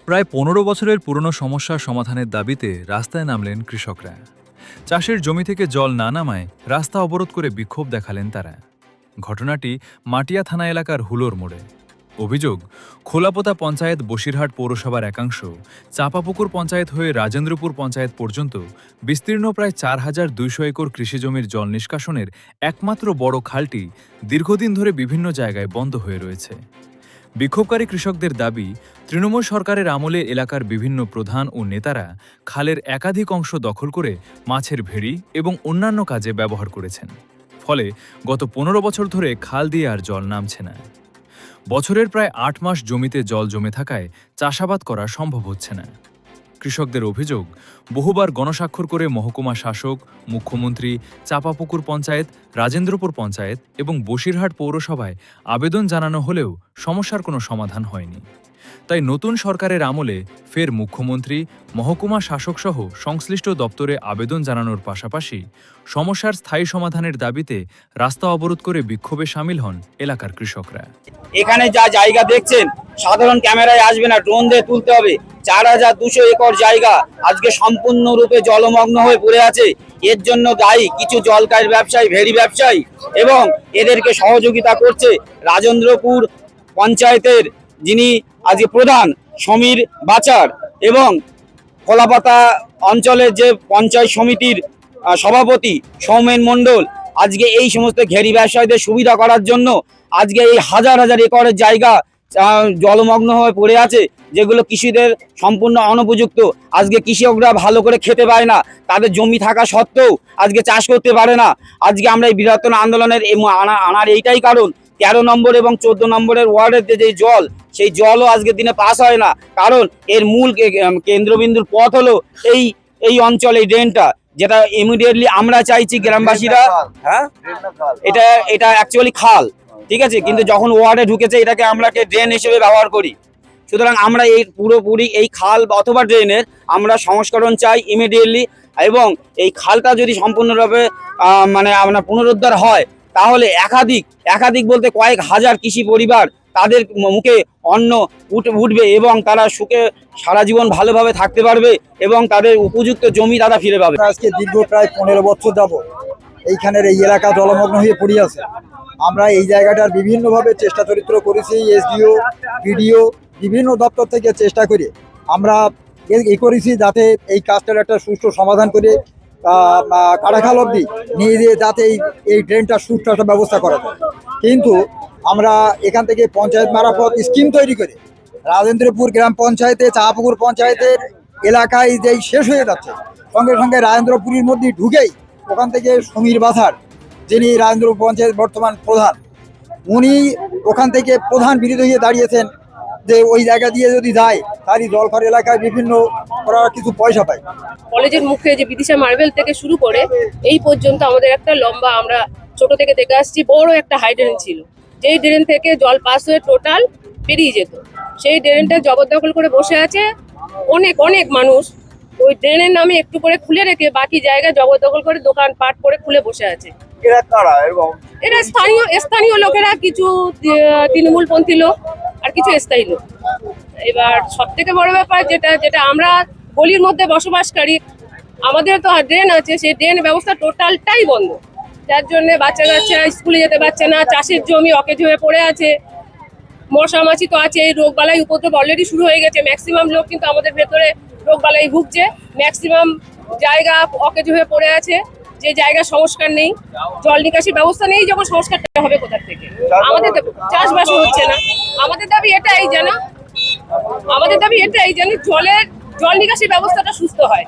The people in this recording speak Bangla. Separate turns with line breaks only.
প্রায় ১৫ বছরের পুরনো সমস্যার সমাধানের দাবিতে রাস্তায় নামলেন কৃষকরা। চাষের জমি থেকে জল না নামায় রাস্তা অবরোধ করে বিক্ষোভ দেখালেন তারা। ঘটনাটি মাটিয়া থানা এলাকার হুলোর মোড়ে। অভিযোগ, খোলাপোতা পঞ্চায়েত বসিরহাট পৌরসভার একাংশ চাঁপাপুকুর পঞ্চায়েত হয়ে রাজেন্দ্রপুর পঞ্চায়েত পর্যন্ত বিস্তীর্ণ প্রায় ৪,২০০ একর কৃষিজমির জল নিষ্কাশনের একমাত্র বড় খালটি দীর্ঘদিন ধরে বিভিন্ন জায়গায় বন্ধ হয়ে রয়েছে। বিক্ষোভকারী কৃষকদের দাবি, তৃণমূল সরকারের আমলে এলাকার বিভিন্ন প্রধান ও নেতারা খালের একাধিক অংশ দখল করে মাছের ভেড়ি এবং অন্যান্য কাজে ব্যবহার করেছেন। ফলে গত ১৫ বছর ধরে খাল দিয়ে আর জল নামছে না। বছরের প্রায় ৮ মাস জমিতে জল জমে থাকায় চাষাবাদ করা সম্ভব হচ্ছে না। কৃষকদের অভিযোগ, বহুবার গণস্বাক্ষর করে মহকুমা শাসক, মুখ্যমন্ত্রী, চাঁপাপুকুর পঞ্চায়েত, রাজেন্দ্রপুর পঞ্চায়েত এবং বসিরহাট পৌরসভায় আবেদন জানানো হলেও সমস্যার কোনো সমাধান হয়নি। তাই নতুন সরকারের আমলে ফের মুখ্যমন্ত্রী, মহকুমা শাসকসহ সংশ্লিষ্ট দপ্তরে আবেদন জানানোর পাশাপাশি সমস্যার স্থায়ী সমাধানের দাবিতে রাস্তা অবরোধ করে বিক্ষোভে সামিল হন এলাকার কৃষকরা।
এখানে যা জায়গা দেখছেন, সাধারণ ক্যামেরায় আসবে না, ড্রোন দিয়ে তুলতে হবে। ৪,২০০ একর জায়গা আজকে সম্পূর্ণরূপে জলমগ্ন হয়ে পড়ে আছে। এর জন্য দায়ী কিছু জলকার ব্যবসায়ী, ভেড়ি ব্যবসায়ী, এবং এদেরকে সহযোগিতা করছে রাজেন্দ্রপুর পঞ্চায়েতের যিনি আজকে প্রধান সমীর বাচার এবং কলাপাতা অঞ্চলের যে পঞ্চায়েত সমিতির সভাপতি সৌমেন মণ্ডল। আজকে এই সমস্ত ঘেরি ব্যবসায়ীদের সুবিধা করার জন্য আজকে এই হাজার হাজার একরের জায়গা জলমগ্ন হয়ে পড়ে আছে, যেগুলো কৃষিদের সম্পূর্ণ অনুপযুক্ত। আজকে কৃষকরা ভালো করে খেতে পায় না, তাদের জমি থাকা সত্ত্বেও আজকে চাষ করতে পারে না। আজকে আমরা এই বৃহত্তর আন্দোলনের আনার এইটাই কারণ, ১৩ নম্বর এবং ১৪ নম্বরের ওয়ার্ডের যে জল, সেই জলও আজকের দিনে পাস হয় না। কারণ এর মূল কেন্দ্রবিন্দুর পথ হলো এই অঞ্চলে এই ড্রেনটা, যেটা ইমিডিয়েটলি আমরা চাইছি গ্রামবাসীরা। হ্যাঁ, এটা অ্যাকচুয়ালি খাল, ঠিক আছে, কিন্তু যখন ওয়ার্ডে ঢুকেছে এটাকে আমরা ড্রেন হিসেবে ব্যবহার করি। সুতরাং আমরা এই পুরোপুরি এই খাল অথবা ড্রেনের আমরা সংস্করণ চাই ইমিডিয়েটলি, এবং এই খালটা যদি সম্পূর্ণভাবে মানে আপনার পুনরুদ্ধার হয়, তাহলে একাধিক বলতে কয়েক হাজার কৃষি পরিবার তাদের মুখে অন্ন উঠবে এবং তারা সুখে সারা জীবন ভালোভাবে থাকতে পারবে এবং তাদের উপযুক্ত জমি তারা ফিরে পাবে।
আজকে দীর্ঘ প্রায় ১৫ বছর যাব এইখানের এই এলাকা জলমগ্ন হয়ে পড়ে আছে। আমরা এই জায়গাটার বিভিন্নভাবে চেষ্টা চরিত্র করেছি, এসডিও, বিডিও, বিভিন্ন দপ্তর থেকে চেষ্টা করে আমরা করেছি যাতে এই কাজটার একটা সুষ্ঠু সমাধান করে কাটাখাল অবধি নিয়ে দিয়ে যাতে এই ড্রেনটা সুষ্ঠু একটা ব্যবস্থা করা যায়। কিন্তু আমরা এখান থেকে পঞ্চায়েত মারফত স্কিম তৈরি করে রাজেন্দ্রপুর গ্রাম পঞ্চায়েতে, চাঁপাপুকুর পঞ্চায়েতের এলাকায় যেই শেষ হয়ে যাচ্ছে, সঙ্গে সঙ্গে রাজেন্দ্রপুরের মধ্যে ঢুকেই ওখান থেকে সমীর বাছার, যিনি রাজেন্দ্রপুর পঞ্চায়েত বর্তমান প্রধান, উনি ওখান থেকে প্রধান বিরোধী হয়ে দাঁড়িয়েছেন যে ওই জায়গা দিয়ে যদি যায় তারই জলঘর এলাকায় বিভিন্ন ওরা কিছু পয়সা পায়।
কলেজের মুখে যে বিদিশা মার্বেল থেকে শুরু করে এই পর্যন্ত আমাদের একটা লম্বা, আমরা ছোট থেকে দেখে আসছি, বড় একটা হাই ড্রেন ছিল, যেই ড্রেন থেকে জল পাস হয়ে টোটাল বেরিয়ে যেত। সেই ড্রেনটা জবরদখল করে বসে আছে অনেক মানুষ। ওই ড্রেনের নামে একটু করে খুলে রেখে বাকি জায়গায় জবরদখল করে দোকান পাট করে খুলে বসে আছে। এরা স্থানীয় লোকেরা, কিছু তৃণমূলপন্থী লোক আর কিছু স্থায়ী লোক। এবার সব থেকে বড় ব্যাপার যেটা আমরা গলির মধ্যে বসবাসকারী, আমাদের তো ড্রেন আছে, সেই ড্রেন ব্যবস্থা টোটালটাই বন্ধ, যার জন্য বাচ্চা কাচ্চারা স্কুলে যেতে পারছে না, চাষের জমি অকেজ হয়ে পড়ে আছে, মশামাছি তো আছে, এই রোগবালাই উপদ্রব অলরেডি শুরু হয়ে গেছে। ম্যাক্সিমাম লোক কিন্তু আমাদের ভেতরে রোগবালাই ভুগছে, ম্যাক্সিমাম জায়গা অকেজ হয়ে পড়ে আছে, যে জায়গা সংস্কার নেই, জল নিকাশির ব্যবস্থা নেই, যখন সংস্কারটা হবে কোথা থেকে? আমাদের চাষবাসও হচ্ছে না। আমাদের দাবি এটাই যেন জল নিকাশির ব্যবস্থাটা সুস্থ হয়।